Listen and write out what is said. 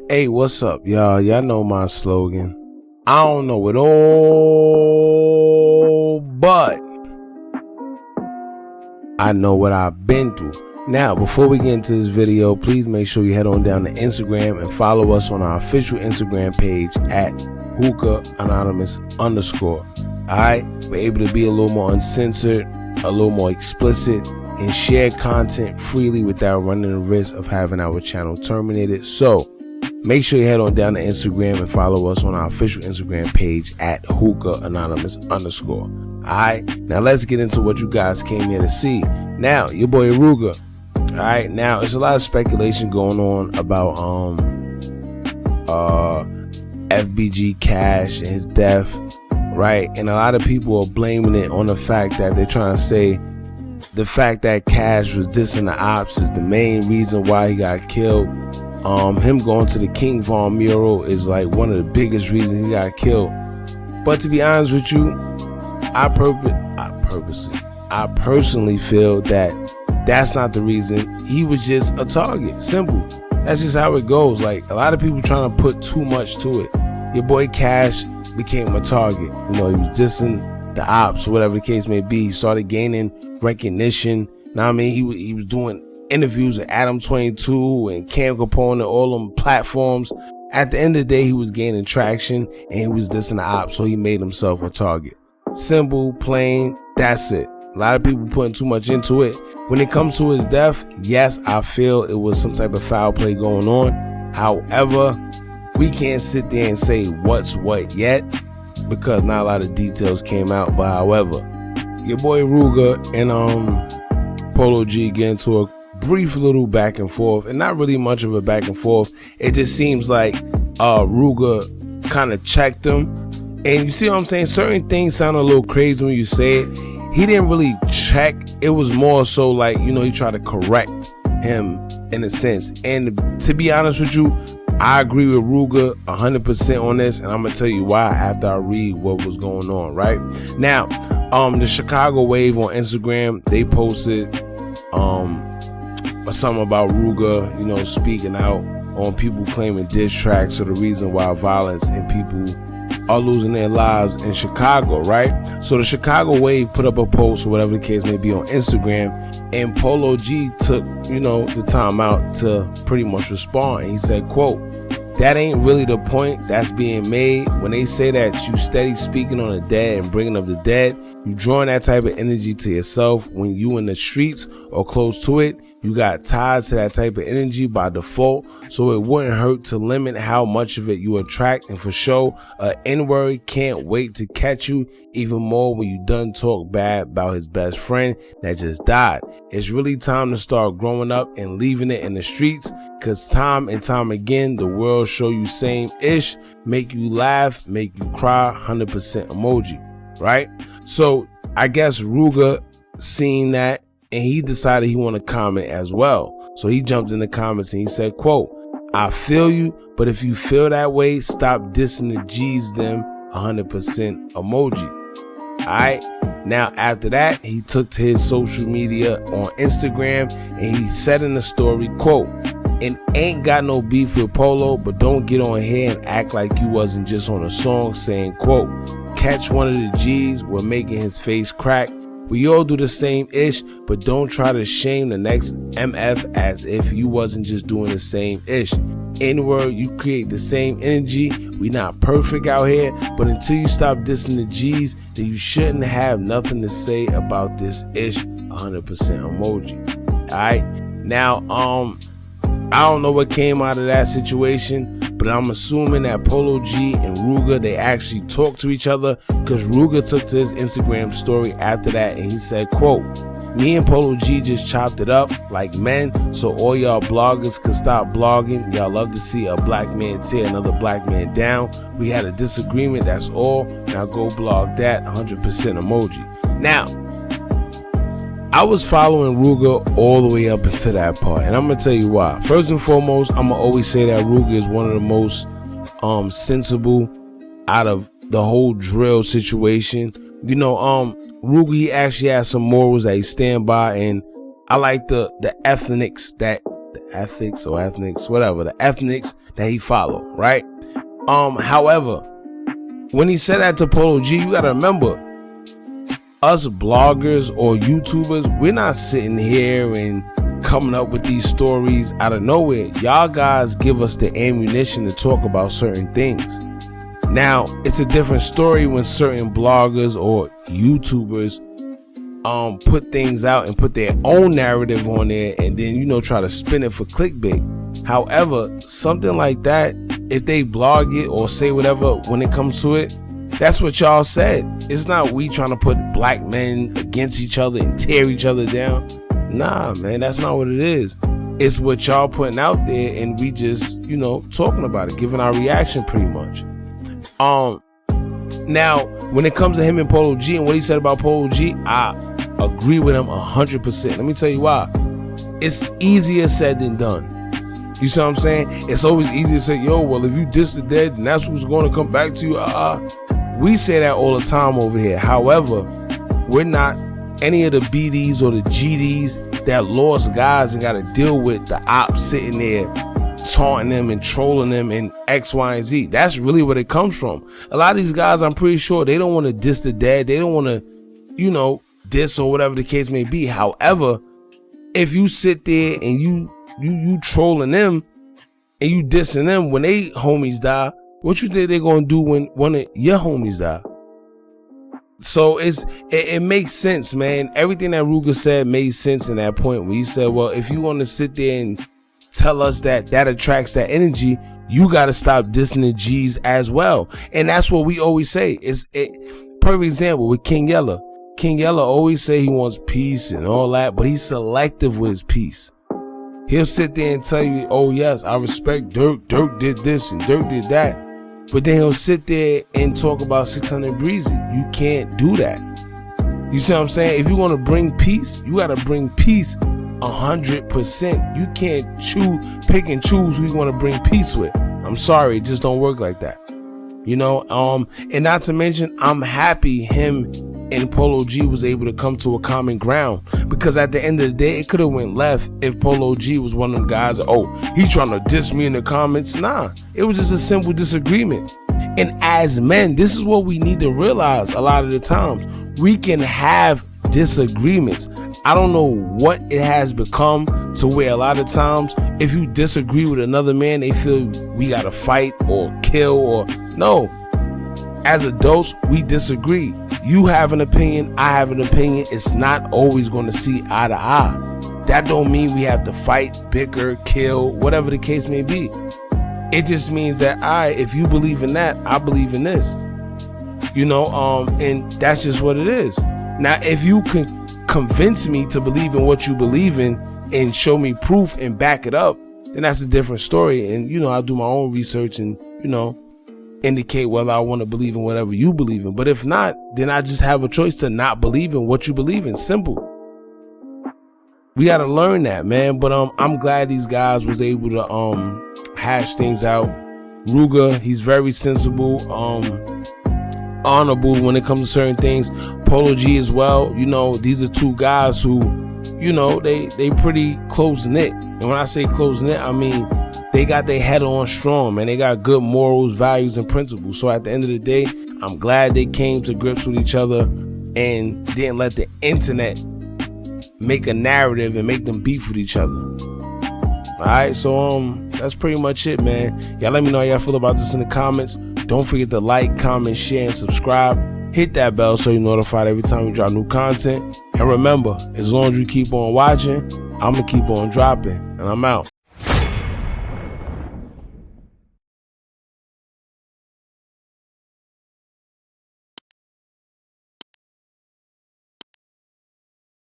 Hey, what's up, y'all? Y'all know my slogan. I don't know it all, but I know what I've been through. Now, before we get into this video, please make sure you head on down to Instagram and follow us on our official Instagram page at hookah_anonymous_. Alright, we're able to be a little more uncensored, a little more explicit, and share content freely without running the risk of having our channel terminated. So make sure you head on down to Instagram and follow us on our official Instagram page at hookah_anonymous_. Alright, now let's get into what you guys came here to see. Now, your boy Rooga. Alright, now there's a lot of speculation going on about FBG Cash and his death, right? And a lot of people are blaming it on the fact that they're trying to say the fact that Cash was dissing the ops is the main reason why he got killed. Him going to the King Von mural is like one of the biggest reasons he got killed. But to be honest with you, I personally feel that that's not the reason. He was just a target. Simple. That's just how it goes. Like, a lot of people trying to put too much to it. Your boy Cash became a target. You know, he was dissing the ops or whatever the case may be. He started gaining recognition. Now, I mean, he was doing interviews with Adam 22 and Cam Capone and all them platforms. At the end of the day, he was gaining traction and he was dissing the ops, so he made himself a target. Simple, plain, that's it. A lot of people putting too much into it. When it comes to his death, yes, I feel it was some type of foul play going on. However, we can't sit there and say what's what yet because not a lot of details came out. But however, your boy Rooga and Polo G get into a brief little back and forth, and not really much of a back and forth. It just seems like Rooga kind of checked him. And you see what I'm saying? Certain things sound a little crazy when you say it. He didn't really check. It was more so like, you know, he tried to correct him in a sense. And to be honest with you, I agree with Rooga 100% on this. And I'm going to tell you why after I read what was going on, right? Now, the Chicago Wave on Instagram, they posted something about Rooga, you know, speaking out on people claiming diss tracks are the reason why violence and people are losing their lives in Chicago, right? So the Chicago Wave put up a post or whatever the case may be on Instagram, and Polo G took, you know, the time out to pretty much respond. And he said, quote, "That ain't really the point that's being made. When they say that you steady speaking on the dead and bringing up the dead, you drawing that type of energy to yourself. When you in the streets or close to it, you got ties to that type of energy by default, so it wouldn't hurt to limit how much of it you attract. And for sure, N-word can't wait to catch you even more when you done talk bad about his best friend that just died. It's really time to start growing up and leaving it in the streets, cause time and time again, the world show you same ish, make you laugh, make you cry, 100% emoji," right? So I guess Rooga seen that, and he decided he wanted to comment as well. So he jumped in the comments and he said, quote, "I feel you, but if you feel that way, stop dissing the G's them, 100% emoji." Alright, now after that, he took to his social media on Instagram and he said in the story, quote, "And ain't got no beef with Polo, but don't get on here and act like you wasn't just on a song saying, quote, catch one of the G's, we're making his face crack. We all do the same ish, but don't try to shame the next MF as if you wasn't just doing the same ish. N-word, you create the same energy. We not perfect out here, but until you stop dissing the G's, then you shouldn't have nothing to say about this ish, 100% emoji." Alright, now I don't know what came out of that situation, but I'm assuming that Polo G and Rooga, they actually talked to each other, because Rooga took to his Instagram story after that and he said, quote, "Me and Polo G just chopped it up like men, so all y'all bloggers can stop blogging. Y'all love to see a black man tear another black man down. We had a disagreement, that's all. Now go blog that, 100% emoji." Now, I was following Rooga all the way up into that part, and I'm gonna tell you why. First and foremost, I'm gonna always say that Rooga is one of the most sensible out of the whole drill situation. You know, Rooga, he actually has some morals that he stand by, and I like the ethnics that the ethics or ethnics, whatever, the ethnics that he follow, right? However, when he said that to Polo G, you gotta remember, us bloggers or YouTubers, we're not sitting here and coming up with these stories out of nowhere. Y'all guys give us the ammunition to talk about certain things. Now, it's a different story when certain bloggers or YouTubers put things out and put their own narrative on there and then, you know, try to spin it for clickbait. However, something like that, if they blog it or say whatever when it comes to it, that's what y'all said. It's not we trying to put black men against each other and tear each other down. Nah, man, that's not what it is. It's what y'all putting out there and we just, you know, talking about it, giving our reaction pretty much. Now, when it comes to him and Polo G and what he said about Polo G, I agree with him 100%. Let me tell you why. It's easier said than done. You see what I'm saying? It's always easy to say, yo, well, if you diss the dead, then that's who's going to come back to you. We say that all the time over here. However, we're not any of the BDs or the GDs that lost guys and got to deal with the ops sitting there taunting them and trolling them and X, Y, and Z. That's really what it comes from. A lot of these guys, I'm pretty sure they don't want to diss the dead. They don't want to, you know, diss or whatever the case may be. However, if you sit there and you trolling them and you dissing them when they homies die, what you think they're gonna do when one of your homies die? So it makes sense, man. Everything that Rooga said made sense in that point where he said, well, if you want to sit there and tell us that attracts that energy, you got to stop dissing the G's as well. And that's what we always say. Perfect example with King Yall. King Yall always say he wants peace and all that, but he's selective with his peace. He'll sit there and tell you, oh yes, I respect Dirk. Dirk did this and Dirk did that. But then he'll sit there and talk about 600 Breezy. You can't do that. You see what I'm saying? If you want to bring peace, you got to bring peace 100%. You can't pick and choose who you want to bring peace with. I'm sorry, it just don't work like that. You know, and not to mention, I'm happy him and Polo G was able to come to a common ground, because at the end of the day, it could have went left if Polo G was one of them guys, oh, he's trying to diss me in the comments. Nah, it was just a simple disagreement. And as men, this is what we need to realize a lot of the times. We can have disagreements. I don't know what it has become to where a lot of times if you disagree with another man, they feel we gotta fight or kill or no. As adults, we disagree. You have an opinion, I have an opinion. It's not always going to see eye to eye. That don't mean we have to fight, bicker, kill, whatever the case may be. It just means that if you believe in that, I believe in this. You know, and that's just what it is. Now, if you can convince me to believe in what you believe in and show me proof and back it up, then that's a different story. And, you know, I'll do my own research and, you know, indicate whether I want to believe in whatever you believe in. But if not, then I just have a choice to not believe in what you believe in. Simple. We got to learn that, man. But I'm glad these guys was able to hash things out. Rooga, he's very sensible, honorable when it comes to certain things. Polo G as well. You know, these are two guys who, you know, they pretty close knit. And when I say close knit, I mean they got their head on strong, man. They got good morals, values, and principles. So at the end of the day, I'm glad they came to grips with each other and didn't let the internet make a narrative and make them beef with each other. All right, so that's pretty much it, man. Y'all let me know how y'all feel about this in the comments. Don't forget to like, comment, share, and subscribe. Hit that bell so you're notified every time we drop new content. And remember, as long as you keep on watching, I'm going to keep on dropping. And I'm out.